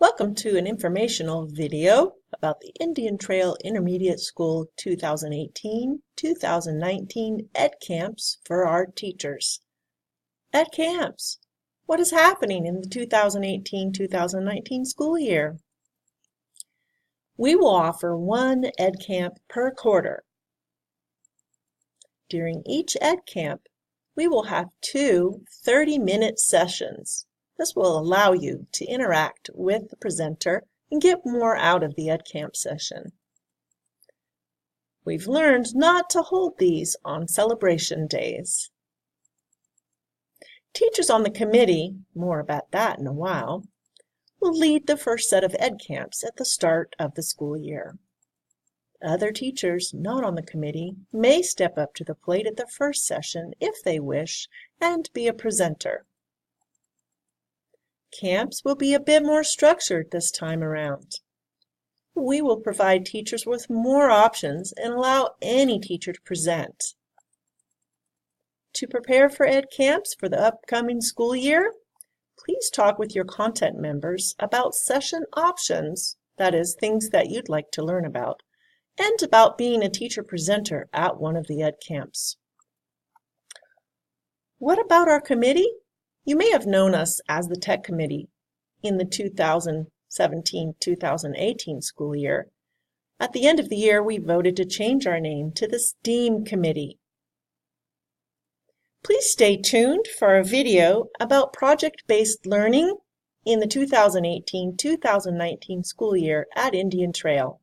Welcome to an informational video about the Indian Trail Intermediate School 2018-2019 edCamps for our teachers. edCamps. What is happening in the 2018-2019 school year? We will offer one edCamp per quarter. During each edCamp, we will have two 30-minute sessions. This will allow you to interact with the presenter and get more out of the edCamp session. We've learned not to hold these on celebration days. Teachers on the committee, more about that in a while, will lead the first set of edCamps at the start of the school year. Other teachers not on the committee may step up to the plate at the first session if they wish and be a presenter. Camps will be a bit more structured this time around. We will provide teachers with more options and allow any teacher to present. To prepare for edCamps for the upcoming school year, please talk with your content members about session options, that is, things that you'd like to learn about, and about being a teacher presenter at one of the edCamps. What about our committee? You may have known us as the Tech Committee in the 2017-2018 school year. At the end of the year, we voted to change our name to the STEAM Committee. Please stay tuned for a video about project-based learning in the 2018-2019 school year at Indian Trail.